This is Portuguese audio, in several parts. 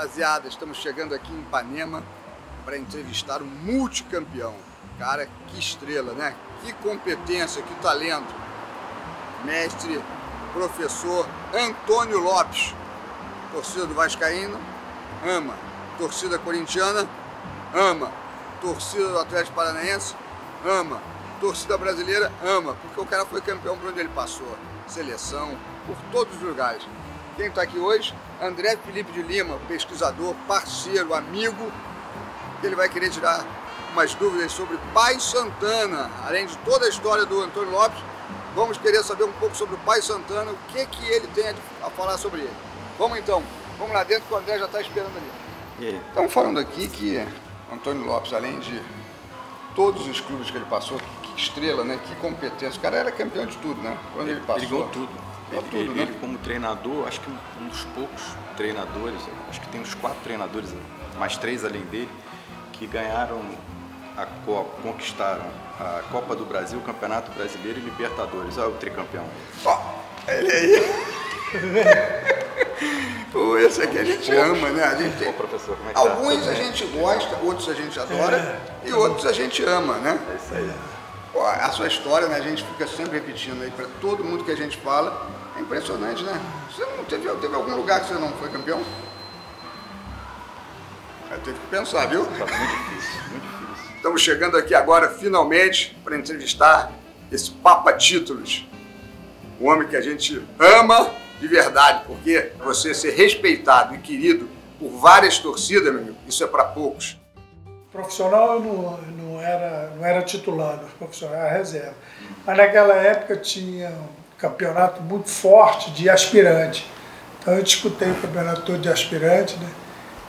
Rapaziada, estamos chegando aqui em Ipanema para entrevistar um multicampeão. Cara, que estrela, né? Que competência, que talento. Mestre, professor Antônio Lopes. Torcida do Vascaíno, ama. Torcida corintiana, ama. Torcida do Atlético Paranaense, ama. Torcida brasileira, ama. Porque o cara foi campeão por onde ele passou. Seleção, por todos os lugares. Quem está aqui hoje? André Felipe de Lima, pesquisador, parceiro, amigo, que ele vai querer tirar umas dúvidas sobre Pai Santana. Além de toda a história do Antônio Lopes, vamos querer saber um pouco sobre o Pai Santana, o que ele tem a falar sobre ele. Vamos então, vamos lá dentro que o André já está esperando ali. E aí? Estamos falando aqui que Antônio Lopes, além de todos os clubes que ele passou, que estrela, né? Que competência. O cara era campeão de tudo, né? Quando ele passou. Ele ganhou tudo. Ele como treinador, acho que um dos poucos treinadores, acho que tem uns 4 treinadores, mais 3 além dele, que ganharam a Copa, conquistaram a Copa do Brasil, o Campeonato Brasileiro e Libertadores. Olha o tricampeão. Ó, ele aí. Pô, esse aqui a gente ama, né? A gente tem... Ô, professor, como é que Alguns tá? a gente gosta, outros a gente adora e outros a gente ama, né? É isso aí. Pô, a sua história, né? A gente fica sempre repetindo aí para todo mundo que a gente fala. É impressionante, né? Você não teve algum lugar que você não foi campeão? Eu teve que pensar, viu? Tá muito difícil, muito difícil. Estamos chegando aqui agora, finalmente, para entrevistar esse Papa Títulos. Um homem que a gente ama de verdade, porque você ser respeitado e querido por várias torcidas, meu amigo, isso é para poucos. Profissional eu não era titular, profissional era reserva. Mas naquela época tinha um campeonato muito forte de aspirante. Então eu disputei o campeonato todo de aspirante, né?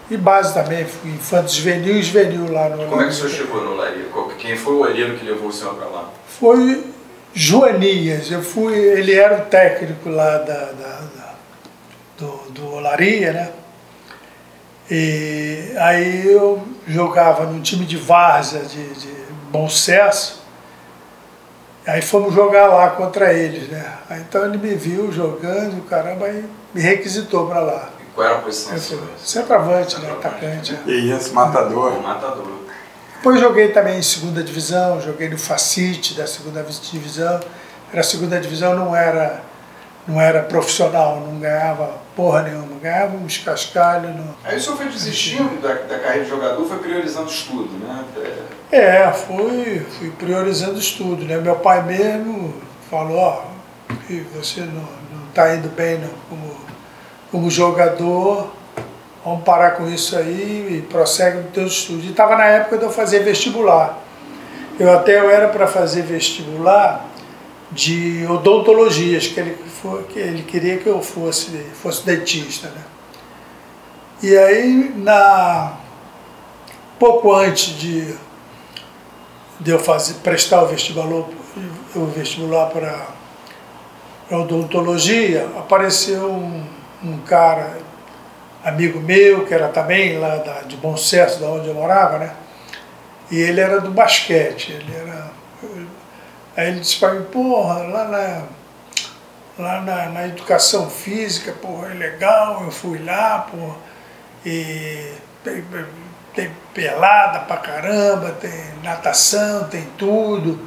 E base também, fui infanto juvenil e juvenil lá no... Como é que o senhor chegou no Olaria? Quem foi o olheiro que levou o senhor para lá? Foi Joanias, ele era o técnico lá do Olaria, né? E aí eu jogava num time de várzea de Bom Sucesso, aí fomos jogar lá contra eles, né? Aí, então ele me viu jogando, caramba, aí me requisitou para lá. E qual era a posição? Centroavante, né? Atacante. Né? E esse matador. Matador. Depois joguei também em segunda divisão, joguei no Facite da segunda divisão. A segunda divisão não era profissional, não ganhava porra nenhuma, ganhava uns cascalhos. Aí o senhor foi desistindo da carreira de jogador, foi priorizando o estudo, né? Fui priorizando o estudo, né? Meu pai mesmo falou, ó, que você não está indo bem como jogador, vamos parar com isso aí e prossegue no teu estudo. E estava na época de eu fazer vestibular. Eu era para fazer vestibular de odontologias, que ele queria que eu fosse dentista, né? E aí, pouco antes de eu prestar o vestibular para odontologia, apareceu um cara, amigo meu, que era também lá de Bom Sucesso, da onde eu morava, né? E ele era do basquete, aí ele disse para mim, porra, lá na educação física, porra, é legal, eu fui lá, porra, e tem pelada pra caramba, tem natação, tem tudo,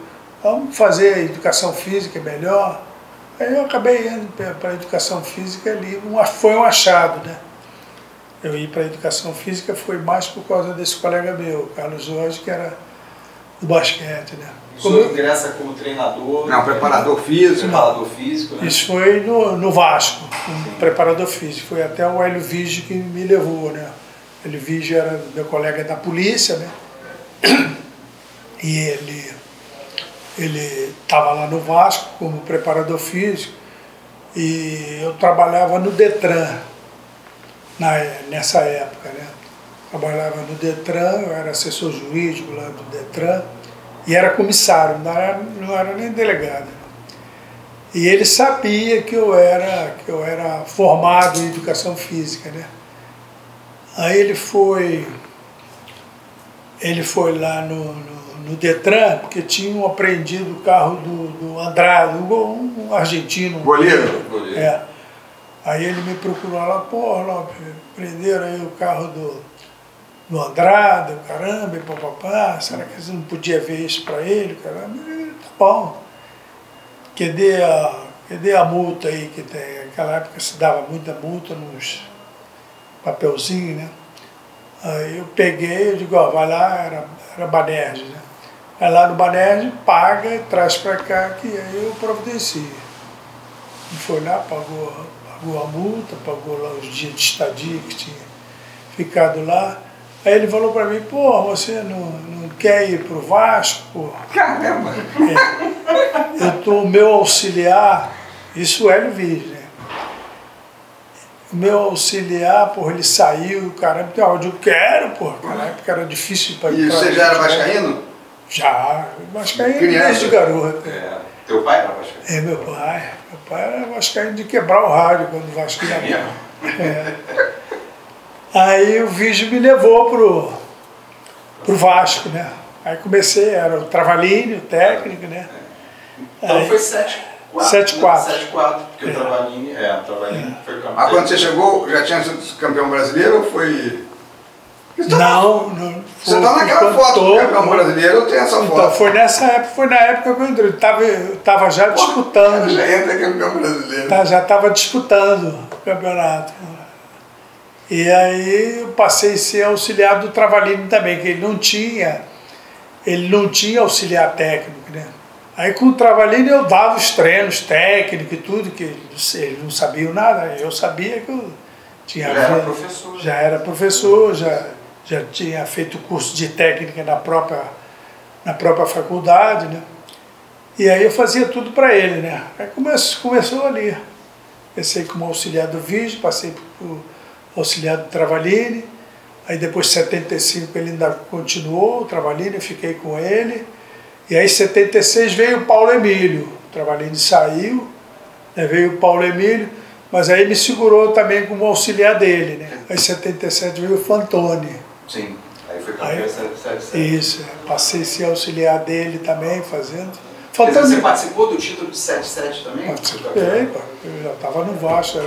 vamos fazer a educação física melhor. Aí eu acabei indo para a educação física ali, foi um achado, né? Eu ir para a educação física foi mais por causa desse colega meu, Carlos Jorge, que era do basquete, né? O senhor ingressa como treinador? Não, preparador físico. Preparador físico, né? Isso foi no Vasco, um preparador físico. Foi até o Hélio Vige que me levou, né? O Hélio Vige era meu colega da polícia, né? E ele estava lá no Vasco como preparador físico e eu trabalhava no Detran nessa época, né? Trabalhava no Detran, eu era assessor jurídico lá do Detran e era comissário, não era nem delegado. E ele sabia que eu era formado em educação física, né? Aí ele foi lá no Detran, porque tinham apreendido o carro do Andrade, um argentino. Goleiro. É. Aí ele me procurou lá, pô, Lopes, prenderam aí o carro do Andrade, o caramba, e papapá, será que você não podia ver isso para ele, caramba? Tá bom. Cadê a multa aí que tem? Naquela época se dava muita multa nos papelzinhos, né? Aí eu peguei, eu digo, ó, vai lá, era Banerj, né? Vai lá no Banerj, paga e traz para cá, que aí eu providencio. E foi lá, pagou a multa, pagou lá os dias de estadia que tinha ficado lá. Aí ele falou para mim, pô, você não quer ir pro Vasco? Pô? Caramba! O meu auxiliar, isso o Hélio Viz, né? O meu auxiliar, porra, ele saiu, caramba, tem áudio, eu quero, porra. Naquela época era difícil para ir. E você já era vascaíno? Já, vascaíno desde garoto. Teu pai era vascaíno? É, meu pai era vascaíno de quebrar o rádio quando o Vasco ia mesmo. Aí o Vígio me levou pro Vasco, né? Aí comecei, era o Travalini, o técnico, né? Então aí, foi 7-4. 7-4, porque o Travalini foi campeão. Ah, quando você chegou, já tinha sido campeão brasileiro ou foi... Não. Você está naquela foto do campeão brasileiro, eu tenho essa foto. Então, foi na época que eu entrei, eu estava já disputando. Já entra campeão brasileiro. Já estava disputando o campeonato. E aí eu passei a ser auxiliar do Travalini também, que ele não tinha auxiliar técnico, né? Aí com o Travalini eu dava os treinos técnicos e tudo, que eles não sabiam nada, eu sabia que eu tinha... Já era professor, já tinha feito curso de técnica na própria faculdade, né? E aí eu fazia tudo para ele, né? Aí começou ali. Comecei como auxiliar do Vígio, passei por auxiliar do Travalini, aí depois de 75 ele ainda continuou, o Travalini, eu fiquei com ele, e aí em 76 veio o Paulo Emílio, o Travalini saiu, né, veio o Paulo Emílio, mas aí me segurou também como auxiliar dele, né? Aí em 77 veio o Fantoni. Sim, aí foi campeão em 77. Isso, passei a ser auxiliar dele também, fazendo. Você participou do título de 77 também? Participei, eu já estava no Vasco.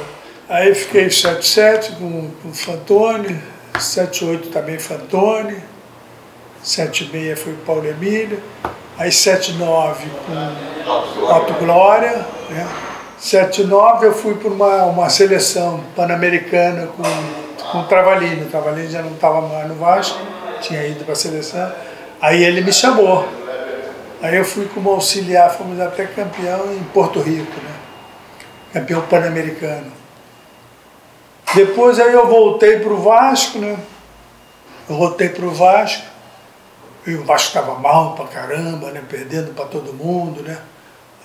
Aí fiquei 77 com o Fantoni, 78 também Fantoni, 76 foi o Paulo Emílio, aí 79 com Otto Glória, né? 79 eu fui para uma seleção pan-americana com o Travalini. O Travalini já não estava mais no Vasco, tinha ido para a seleção. Aí ele me chamou. Aí eu fui como auxiliar, fomos até campeão em Porto Rico, né? Campeão pan-americano. Depois aí eu voltei para o Vasco, né? Eu voltei para o Vasco, e o Vasco estava mal pra caramba, né? Perdendo para todo mundo, né?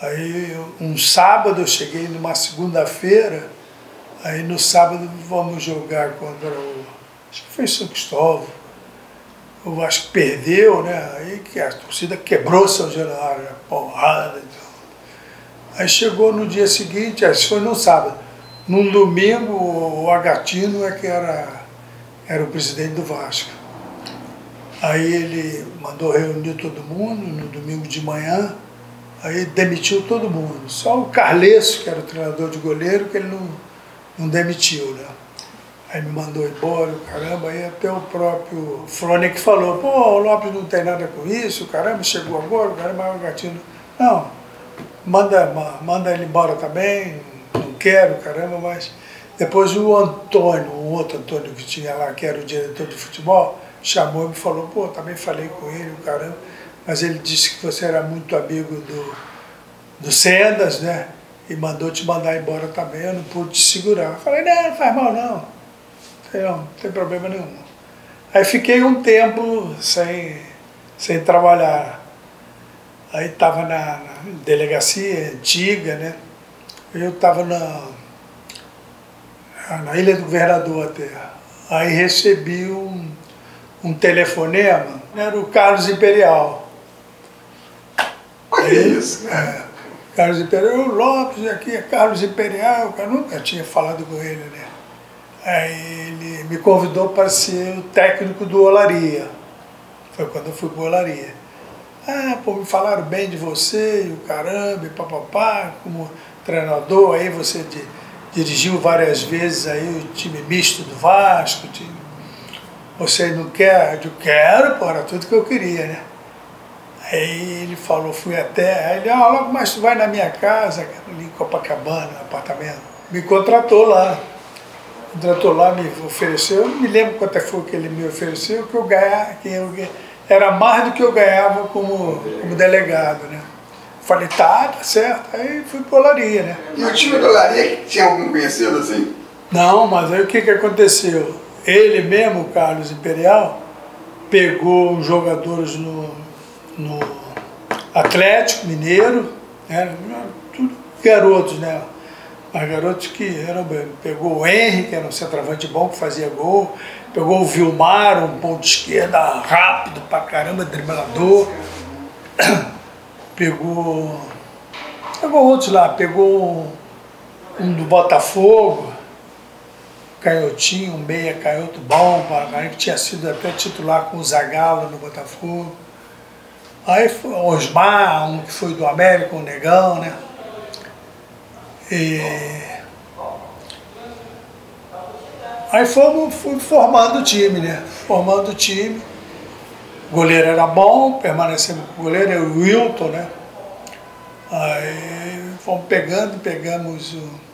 Aí um sábado eu cheguei numa segunda-feira, aí no sábado vamos jogar contra acho que foi São Cristóvão. O Vasco perdeu, né? Aí que a torcida quebrou São Januário, né? Porrada. Então. Aí chegou no dia seguinte, isso foi no sábado. No domingo, o Agatino é que era o presidente do Vasco. Aí ele mandou reunir todo mundo no domingo de manhã, aí demitiu todo mundo. Só o Carlesso, que era o treinador de goleiro, que ele não demitiu, né? Aí me mandou embora, caramba, aí até o próprio Frone que falou, pô, o Lopes não tem nada com isso, caramba, chegou agora, caramba, o Gatino. Não, manda ele embora também, não quero, caramba, mas... Depois o Antônio, o outro Antônio que tinha lá, que era o diretor de futebol, chamou e me falou, pô, também falei com ele, caramba, mas ele disse que você era muito amigo do Sendas, né? E mandou te mandar embora também, eu não pude te segurar. Eu falei, não faz mal não. Não tem problema nenhum. Aí fiquei um tempo sem trabalhar. Aí estava na delegacia antiga, né? Eu estava na Ilha do Governador até. Aí recebi um telefonema, era o Carlos Imperial. Olha isso, Carlos Imperial, Lopes, aqui é Carlos Imperial, eu nunca tinha falado com ele, né? Aí ele me convidou para ser o técnico do Olaria. Foi quando eu fui para o Olaria. Ah, pô, me falaram bem de você, e o caramba, e papapá, como treinador, aí você dirigiu várias vezes aí o time misto do Vasco. Você não quer? Eu quero, pô, era tudo que eu queria, né? Aí ele falou, fui até, aí ele, logo mais tu vai na minha casa, ali em Copacabana, no apartamento. Me contratou lá, me ofereceu, eu não me lembro quanto foi que ele me ofereceu, que eu ganhava, era mais do que eu ganhava como delegado, né? Falei, tá certo, aí fui pro Olaria, né? E o time do Olaria tinha algum conhecido assim? Não, mas aí o que aconteceu? Ele mesmo, o Carlos Imperial, pegou os jogadores no Atlético Mineiro, né? Tudo garotos, né? Mas garotos que eram bem. Pegou o Henry, que era um centroavante bom, que fazia gol. Pegou o Vilmar, um ponto de esquerda rápido pra caramba, driblador. Pegou outros lá, pegou um do Botafogo, canhotinho, um meia canhoto bom, que tinha sido até titular com o Zagallo no Botafogo. Aí foi o Osmar, um que foi do América, um negão, né? Aí fui formando o time, né? Formando o time. O goleiro era bom, permanecendo com o goleiro, era o Wilton, né? Aí fomos pegamos o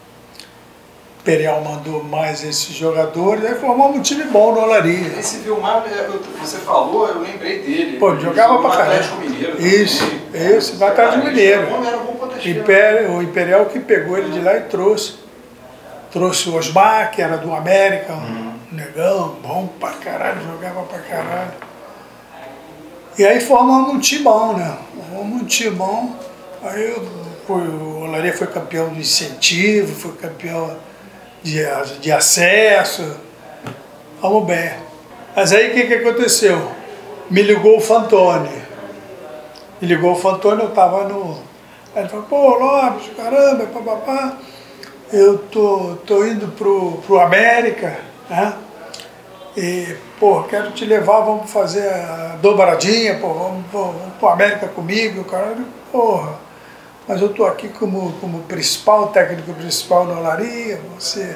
Imperial mandou mais esses jogadores, aí formamos um time bom no Olaria. Esse Vilmar, você falou, eu lembrei dele. Pô, jogava pra caramba. Isso, vai atrás do Mineiro. O Imperial que pegou ele de lá e trouxe. Trouxe o Osmar, que era do América, um negão, bom pra caralho, jogava pra caralho. E aí formamos um timão, né? Formamos um timão. Aí o Olaria foi campeão do incentivo, foi campeão de acesso. Vamos bem. Mas aí o que aconteceu? Me ligou o Fantoni. Eu estava no... Aí ele falou, pô, Lopes, caramba, papapá, eu tô indo pro América, né? E, pô, quero te levar, vamos fazer a dobradinha, pô, vamos pro América comigo, caralho, porra. Mas eu estou aqui como principal, técnico principal na Olaria, você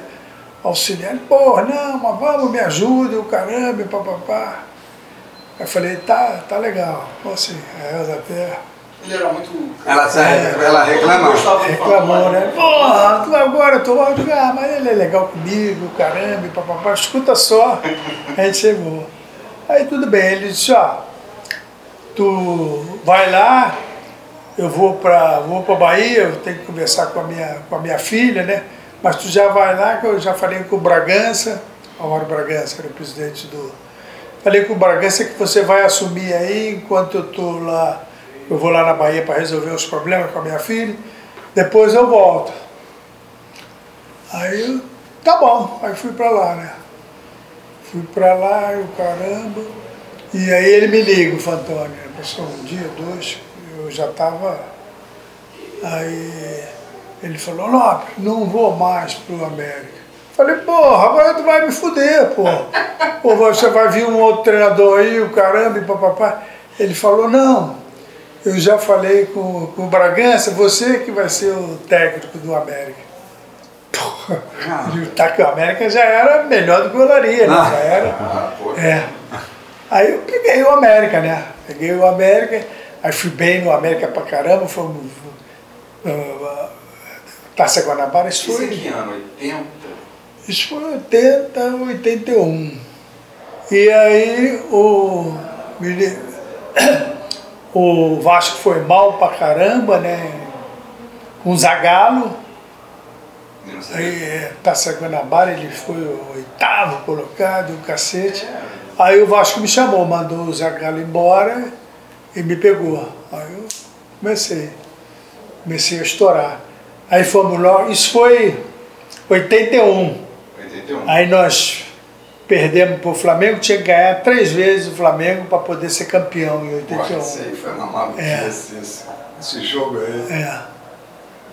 auxiliar. Ele, porra, não, mas vamos, me ajuda, o caramba, papapá. Aí eu falei, tá legal. Então, assim, a Elza até... Ele era muito... Ela reclama? Reclamou, né? Porra, tu agora, mas ele é legal comigo, caramba, papapá, escuta só. A gente chegou. Aí tudo bem, ele disse, tu vai lá, eu vou pra Bahia, eu tenho que conversar com a minha filha, né? Mas tu já vai lá, que eu já falei com o Bragança, o Mauro Bragança era o presidente do... Falei com o Bragança que você vai assumir aí, enquanto eu tô lá, eu vou lá na Bahia para resolver os problemas com a minha filha, depois eu volto. Aí, tá bom, aí fui pra lá, né? Fui pra lá, e o caramba, e aí ele me liga, o Fantoni, passou um dia, dois, eu já estava, aí ele falou, Lopes, não vou mais pro América. Falei, porra, agora tu vai me fuder, porra. Pô, você vai vir um outro treinador aí, o caramba, e papapá. Ele falou, não, eu já falei com o Bragança, você que vai ser o técnico do América. Porra, tá que o América já era melhor do que o Olaria, né? Já era. Aí eu peguei o América, né? Peguei o América. Aí fui bem no América pra caramba, fomos... Taça Guanabara, isso foi... Isso em que ano? 80? Isso foi 80, 81. E aí o Vasco foi mal pra caramba, né? Com o Zagallo. Aí Taça Guanabara, ele foi o 8º colocado, o cacete. Aí o Vasco me chamou, mandou o Zagallo embora e me pegou. Aí eu comecei a estourar. Aí fomos lá, isso foi 81. Aí nós perdemos para o Flamengo, tinha que ganhar 3 vezes o Flamengo para poder ser campeão em 81. Isso aí foi uma maluquice, esse jogo aí.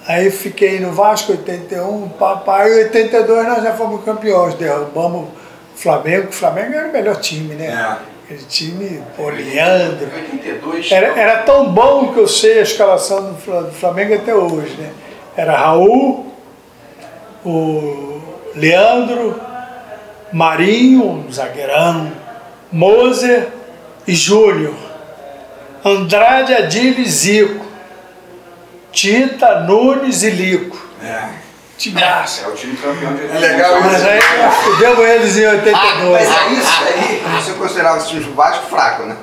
Aí fiquei no Vasco, 81, papai, em 82 nós já fomos campeões, derrubamos o Flamengo era o melhor time, né? Aquele time, pô, Leandro. 82. Era tão bom que eu sei a escalação do Flamengo até hoje, né? Era Raul, o Leandro, Marinho, um zagueirão, Moser e Júnior, Andrade, Adílio e Zico, Tita, Nunes e Lico. Timaço. É o time campeão de É legal isso. Mas aí nós fudemos eles em 82. Mas é isso aí, você considerava esse time do Vasco fraco, né?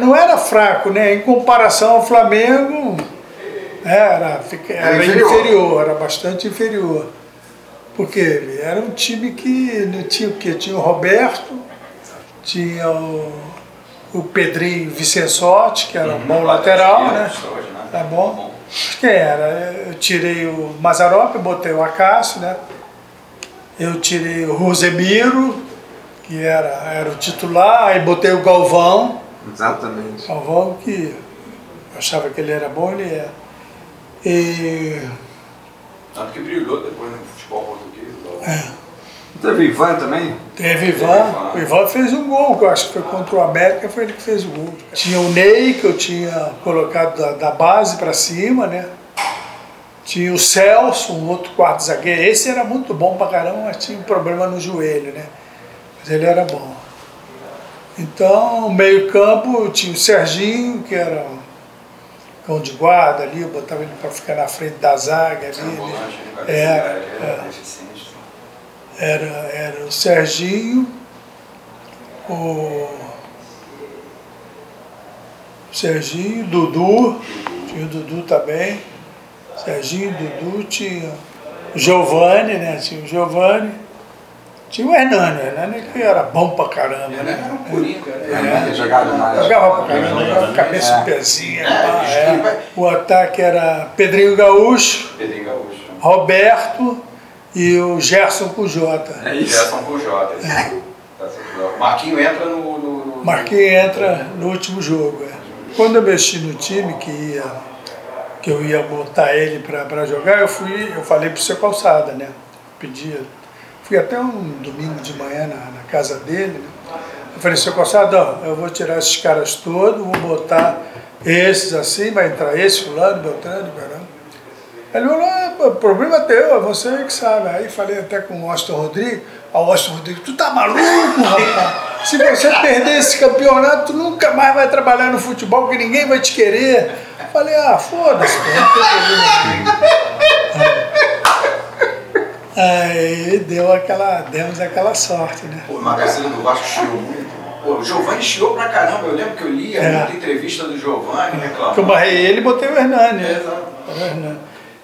Não era fraco, né? Em comparação ao Flamengo, era inferior, era bastante inferior. Porque era um time que tinha o quê? Tinha o Roberto, tinha o Pedrinho Vicençotti, que era um bom lateral, né? Tá bom? Quem era? Eu tirei o Mazzaropi, botei o Acácio, né? Eu tirei o Rosemiro, que era o titular, aí botei o Galvão. Exatamente. Galvão, que eu achava que ele era bom, ele é. E... Tanto que brilhou depois no futebol português. Teve Ivan também? Teve Ivan. O Ivan fez um gol, que eu acho que foi contra o América, foi ele que fez o gol. Tinha o Ney, que eu tinha colocado da base para cima, né? Tinha o Celso, um outro quarto zagueiro. Esse era muito bom pra caramba, mas tinha um problema no joelho, né? Mas ele era bom. Então, meio campo, tinha o Serginho, que era um cão de guarda ali, eu botava ele para ficar na frente da zaga ali. Era o Serginho, o Dudu, tinha o Dudu também, Serginho, Dudu, tinha o Giovani, né? Tinha o Giovani, tinha o Hernani que era bom pra caramba, né? Era um coringa, né? Jogava pra caramba, jogava cabeça e pezinha. O ataque era Pedrinho Gaúcho, Roberto e o Gerson com J. É isso. Gerson com J. Marquinho entra no... Marquinho entra no último jogo. Quando eu mexi no time que eu ia botar ele para jogar, eu falei pro seu Calçada, né? Fui até um domingo de manhã na casa dele, né? Eu falei, seu Calçada, eu vou tirar esses caras todos, vou botar esses assim, vai entrar esse, fulano, Beltrano, caramba. Ele falou, o problema é teu, é você que sabe. Aí falei até com o Austin Rodrigues, tu tá maluco, rapaz? Se você perder esse campeonato, tu nunca mais vai trabalhar no futebol, que ninguém vai te querer. Falei, foda-se, aí demos aquela sorte, né? Pô, o Magazine do Vasco chiou muito. Pô, o Giovani chiou pra caramba, eu lembro que eu lia muita entrevista do Giovani reclamando. Que eu barrei ele e botei o Hernani, né? Exato.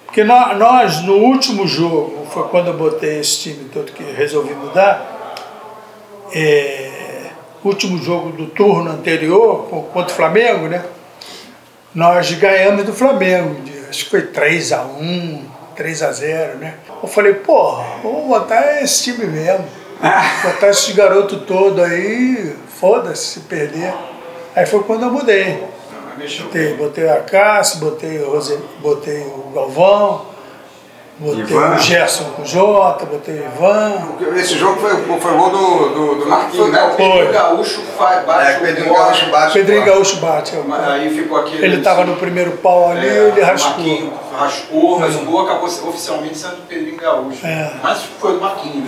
Porque nós, no último jogo, foi quando eu botei esse time todo que resolvi mudar, último jogo do turno anterior, contra o Flamengo, né? Nós ganhamos do Flamengo, acho que foi 3-1, 3-0, né? Eu falei, vou botar esse time mesmo, botar esse garoto todo aí, foda-se se perder. Aí foi quando eu mudei. Botei a Cássio, botei o Galvão, botei Ivan. O Gerson com o Jota, botei o Ivan. Esse jogo foi o gol do Marquinhos, né? O Pedrinho Gaúcho bate. Pedrinho Gaúcho bate. Pedrinho Gaúcho bate. Aí ficou aquele... Ele estava no primeiro pau ali, ele raspou. O Marquinhos raspou, mas o gol acabou oficialmente sendo do Pedrinho Gaúcho. Mas foi do Marquinhos.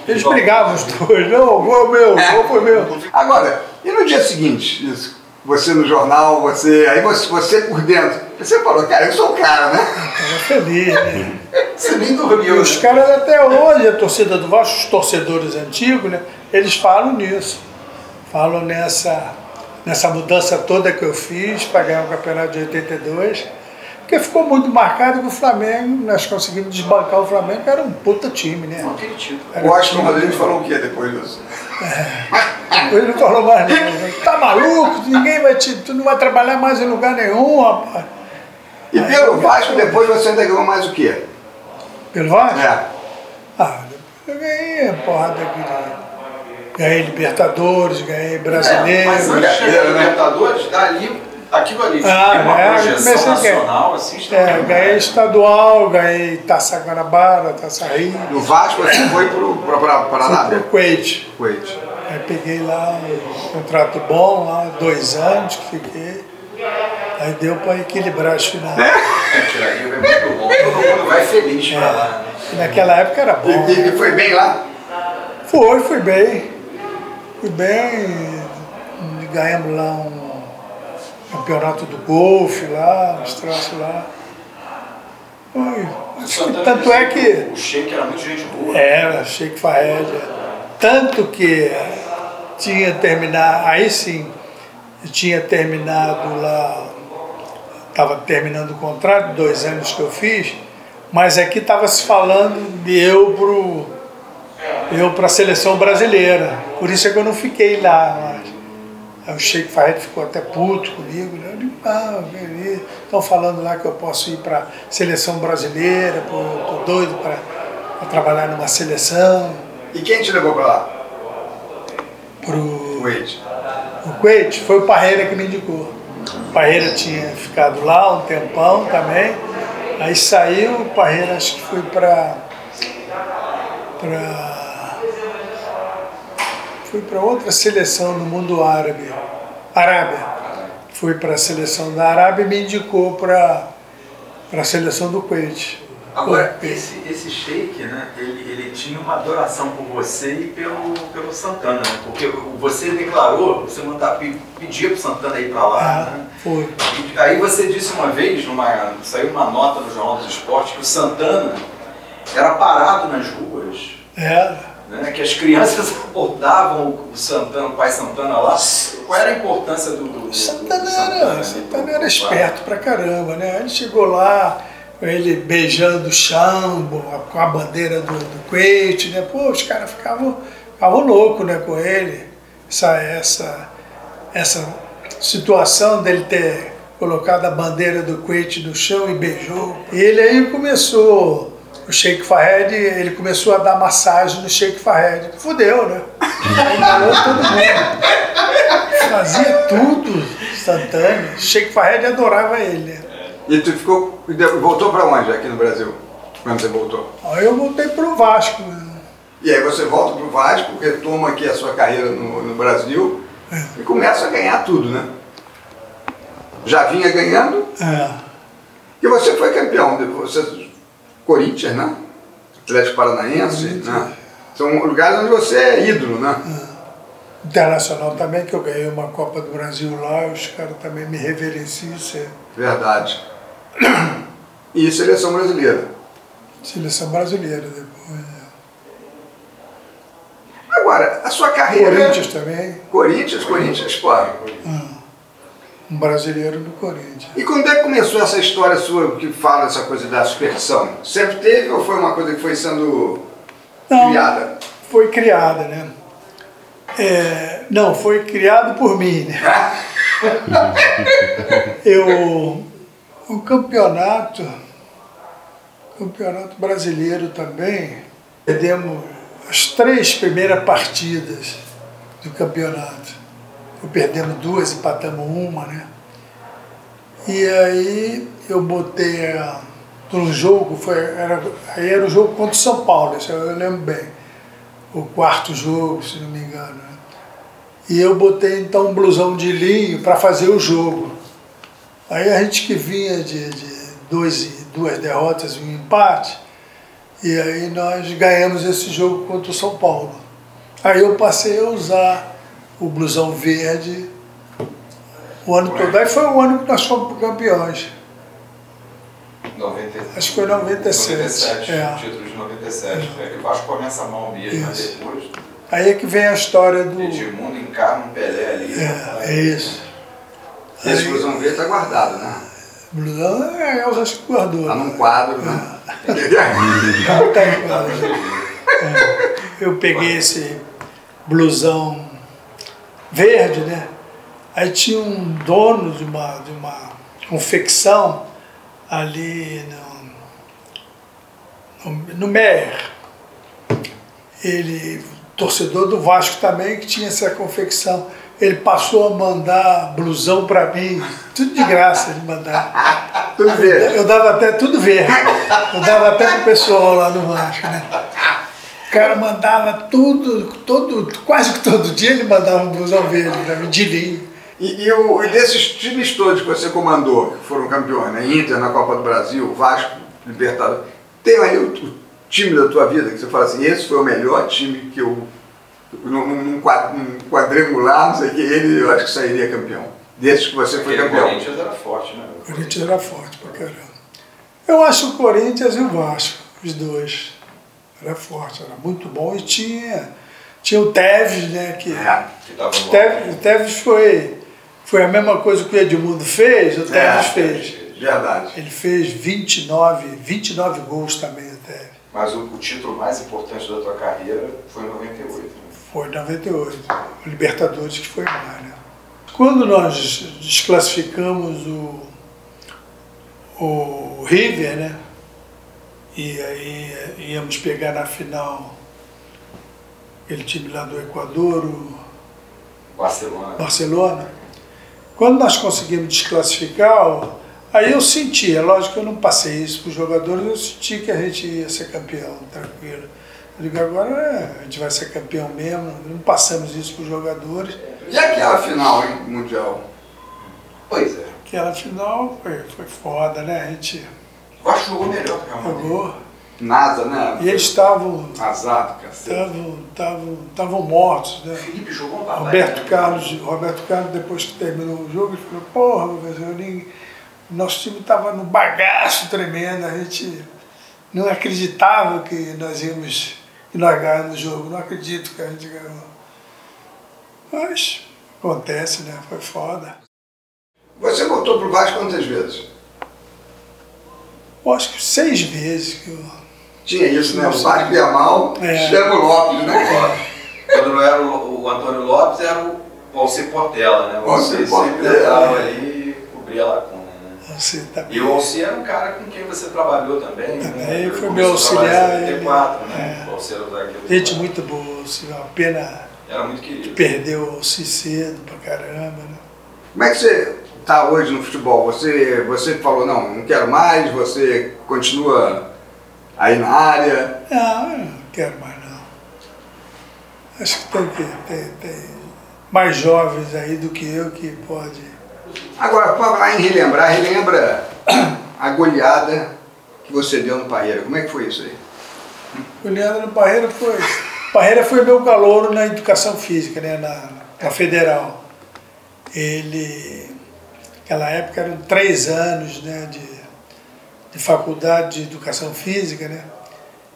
Eles brigavam os dois, não, o gol é meu, o gol foi meu. Agora, e no dia seguinte, você no jornal, aí você por dentro, você falou, cara, eu sou o cara, né? Tava feliz, né? Você nem dormiu. E os caras até hoje, a torcida do Vasco, os torcedores antigos, né? Eles falam nisso. Falam nessa mudança toda que eu fiz para ganhar o campeonato de 82. Porque ficou muito marcado que o Flamengo, nós conseguimos desbancar o Flamengo, que era um puta time, né? O Austin Rodrigues falou o quê depois disso? Depois ele não falou mais nada. Tá maluco? Tu não vai trabalhar mais em lugar nenhum, rapaz. E pelo Vasco, depois você ainda ganhou mais o quê? Pelo Vasco? Depois eu ganhei porrada aqui. Ganhei Libertadores, ganhei Brasileiro. Mas antes de ganhar Libertadores, dali... Aquilo ali, uma projeção nacional, assim, ganhei estadual, ganhei Taça Guanabara, Taça Rio. No Vasco você foi para Arábia? Fui pro Kuwait. Aí peguei lá um contrato bom, lá 2 anos que fiquei. Aí deu para equilibrar as finais. Tiraí é muito bom, todo mundo vai feliz pra lá. Né? Naquela época era bom. E foi bem lá? Fui bem. Fui bem. Ganhamos lá um campeonato do golfe lá, uns troços lá. Tanto é que... O Sheik era muito gente boa. Era, Sheik Fahed. Tanto que tinha terminado, aí sim, tinha terminado lá, estava terminando o contrato, 2 anos que eu fiz, mas aqui estava se falando de eu para a seleção brasileira. Por isso é que eu não fiquei lá. Aí o Sheik Fahed ficou até puto comigo, né? Eu digo, estão falando lá que eu posso ir para a seleção brasileira, eu estou doido para trabalhar numa seleção. E quem te levou para lá? Pro Kuwait. O Kuwait foi o Parreira que me indicou. O Parreira tinha ficado lá um tempão também, aí saiu, o Parreira acho que foi para outra seleção no mundo árabe. Arábia. Foi para a seleção da Arábia e me indicou para a seleção do Kuwait. Agora, esse Sheik, né, ele tinha uma adoração por você e pelo Santana, né? Porque você declarou, você pedia para o Santana ir para lá, né? Foi. E aí você disse uma vez, saiu uma nota no Jornal dos Esportes, que o Santana era parado nas ruas. Era. Né, que as crianças abordavam o Santana, o pai Santana lá. Qual era a importância do Santana era esperto pra caramba, né? Ele chegou lá, ele beijando o chão, com a bandeira do Kuwait, né? Pô, os caras ficavam loucos, né, com ele. Essa situação dele ter colocado a bandeira do Kuwait no chão e beijou. E ele aí começou... O Sheik Fahed, ele começou a dar massagem no Sheik Fahed. Fudeu, né? Enganou todo mundo. Fazia tudo instantâneo. O Sheik Fahed adorava ele. E tu voltou para onde aqui no Brasil? Quando você voltou? Aí eu voltei pro Vasco. E aí você volta pro Vasco, retoma aqui a sua carreira no Brasil e começa a ganhar tudo, né? Já vinha ganhando? E você foi campeão. Você... Corinthians, né? Atlético Paranaense, né? São lugares onde você é ídolo, né? Internacional também, que eu ganhei uma Copa do Brasil lá, os caras também me reverenciam. Verdade. E seleção brasileira? Seleção brasileira depois. Agora, a sua carreira... Corinthians também. Corinthians, pô. Um brasileiro do Corinthians. E quando é que começou essa história sua que fala essa coisa da superstição? Sempre teve ou foi uma coisa que foi sendo criada? Foi criada, né? Não, foi criado por mim, né? O campeonato brasileiro também, perdemos as 3 primeiras partidas do campeonato. Perdemos 2, empatamos 1, né? E aí eu botei para um jogo, aí era o jogo contra o São Paulo, isso eu lembro bem. O 4º jogo, se não me engano. Né? E eu botei então um blusão de linho para fazer o jogo. Aí a gente que vinha de 2 derrotas e um empate, e aí nós ganhamos esse jogo contra o São Paulo. Aí eu passei a usar o blusão verde o ano todo. Aí foi o ano que nós fomos campeões. 97. Acho que foi 97. 97, título de 97. É que o Vasco começa mal mesmo, mas depois... Aí é que vem a história do... Edmundo encarna um Pelé ali. É isso. Esse blusão verde está guardado, né? Blusão, eu acho que guardou. Está num quadro, né? Tá em quadro. Eu peguei esse blusão verde, né? Aí tinha um dono de uma confecção ali no Meyer. Ele, torcedor do Vasco também, que tinha essa confecção. Ele passou a mandar blusão para mim, tudo de graça ele mandava. Tudo verde. Eu dava até tudo verde. Eu dava até pro pessoal lá no Vasco, né? O cara mandava quase que todo dia ele mandava um blusão verde para mim, de linho. E desses times todos que você comandou, que foram campeões, né? Inter na Copa do Brasil, Vasco, Libertadores, tem aí o time da tua vida que você fala assim, esse foi o melhor time que eu, num quadrangular, não sei o que, eu acho que sairia campeão. Desses que você foi campeão. O Corinthians era forte, né? O Corinthians era forte pra caramba. Eu acho o Corinthians e o Vasco, os dois. Era forte, era muito bom. E tinha o Tevez, né? Que o Tevez foi a mesma coisa que o Edmundo fez, o Tevez fez. Verdade. Ele fez 29 gols também, o Tevez. Mas o título mais importante da tua carreira foi em 98, né? Foi em 98. O Libertadores que foi mais, né? Quando nós desclassificamos o River, né? E aí íamos pegar na final aquele time lá do Equador, o Barcelona. Quando nós conseguimos desclassificar, aí eu senti, é lógico que eu não passei isso para os jogadores, eu senti que a gente ia ser campeão, tranquilo. Eu digo, agora a gente vai ser campeão mesmo, não passamos isso para os jogadores. E aquela final, hein, mundial? Pois é. Aquela final foi foda, né? A gente O Vasco jogou melhor que o Real Madrid. jogou. Nada, né? E eles estavam Azar, cacete. mortos, né? O Felipe jogou um papel. Roberto Carlos, depois que terminou o jogo, ele falou, porra, nosso time estava no bagaço tremendo, a gente não acreditava que nós ganhamos o jogo, não acredito que a gente ganhou. Mas acontece, né? Foi foda. Você voltou pro Vasco quantas vezes? Eu acho que 6 vezes que eu... Tinha isso, né? O Vasco ia mal, chama o Lopes, né? Quando não era o Antônio Lopes, era o Alcir Portela, né? O Alcir sempre entrava ali e cobria a lacuna, né? E o Alcir era um cara com quem você trabalhou também, né? Ele foi meu auxiliar. Em 74, né? O Alcir era o zagueiro. Gente muito boa, assim, uma pena era muito querido. Que perdeu o Alcir cedo pra caramba, né? Como é que você está hoje no futebol? Você falou, não quero mais, você continua aí na área? Não, eu não quero mais não. Acho que tem mais jovens aí do que eu que pode... Agora, para falar em relembra a goleada que você deu no Parreira. Como é que foi isso aí? Goleada no Parreira foi meu calouro na educação física, né? Na Federal. Naquela época eram 3 anos, né, de faculdade de educação física, né?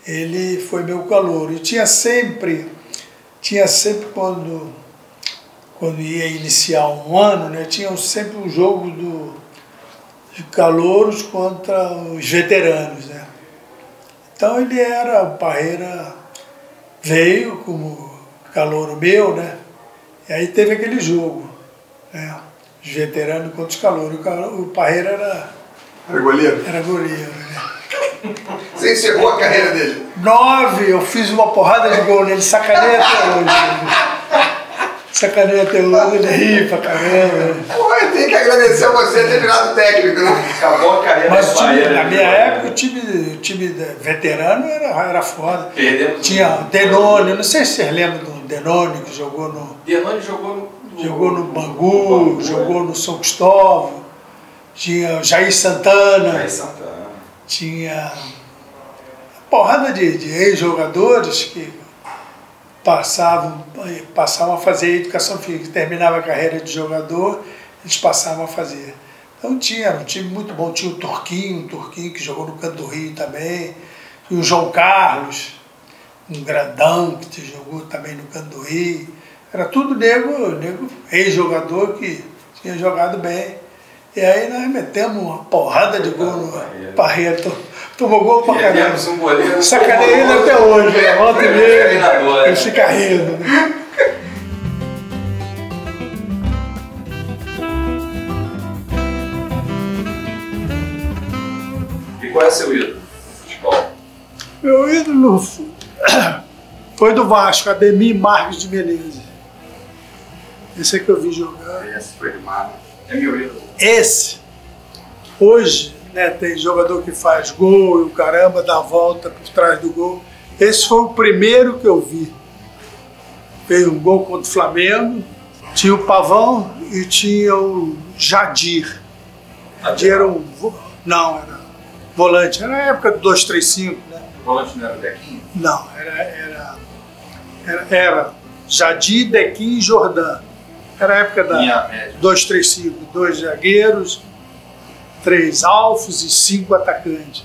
Ele foi meu calouro. E tinha sempre quando ia iniciar um ano, né, tinha sempre um jogo de calouros contra os veteranos, né? Então o Parreira veio como calouro meu, né? E aí teve aquele jogo, né? Os veteranos contra os calouros. O Parreira era goleiro? Era goleiro, né? Você encerrou a carreira dele? 9, eu fiz uma porrada de gol nele, sacanei até hoje. Sacanei até hoje, ele ri pra caramba. Pô, eu tenho que agradecer a você ter virado técnico, né? Acabou a carreira. Mas na minha época, o time veterano era foda. Perdemos. Tinha o Denone, não sei se vocês lembram do Denone, que jogou no... Denone jogou no Bangu, jogou no São Cristóvão. Tinha o Jair Santana. Tinha uma porrada de ex-jogadores que passavam a fazer educação física. Terminava a carreira de jogador, eles passavam a fazer. Então tinha um time muito bom. Tinha o Turquinho que jogou no Canto do Rio também. Tinha o João Carlos, um grandão que jogou também no Canto do Rio. Era tudo nego ex-jogador que tinha jogado bem. E aí nós metemos uma porrada de gol no Parreira. Tomou gol pra caramba. Um goleiro. Sacanei ele até hoje. Volta e meia. Ele fica rindo. E qual é seu ídolo no futebol? Meu ídolo foi do Vasco, Ademir Marques de Menezes. Esse é que eu vi jogar. Esse foi demais. É meu ídolo. Esse, hoje, né, tem jogador que faz gol e o caramba dá a volta por trás do gol. Esse foi o primeiro que eu vi. Fez um gol contra o Flamengo, Tinha o Pavão e tinha o Jadir. Jadir era não, era volante. Era a época do 2-3-5, né? O volante não era o Dequinho? Não, era Jadir, Dequinho e Jordan. Era a época da 2-3-5, 2 zagueiros, 3 alfos e 5 atacantes.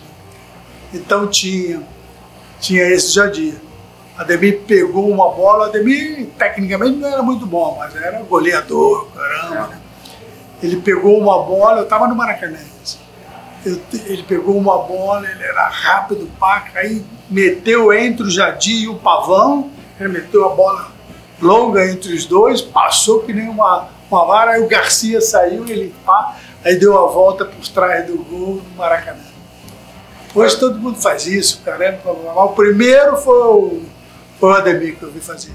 Então tinha esse Jadir. Ademir pegou uma bola, Ademir tecnicamente não era muito bom, mas era goleador, caramba, né? Ele pegou uma bola, eu estava no Maracanã. Ele pegou uma bola, ele era rápido, paca, aí meteu entre o Jadir e o Pavão, ele meteu a bola longa entre os dois, passou que nem uma vara, aí o Garcia saiu, ele aí deu a volta por trás do gol no Maracanã. Hoje todo mundo faz isso, caramba, o primeiro foi o Ademir que eu vi fazer.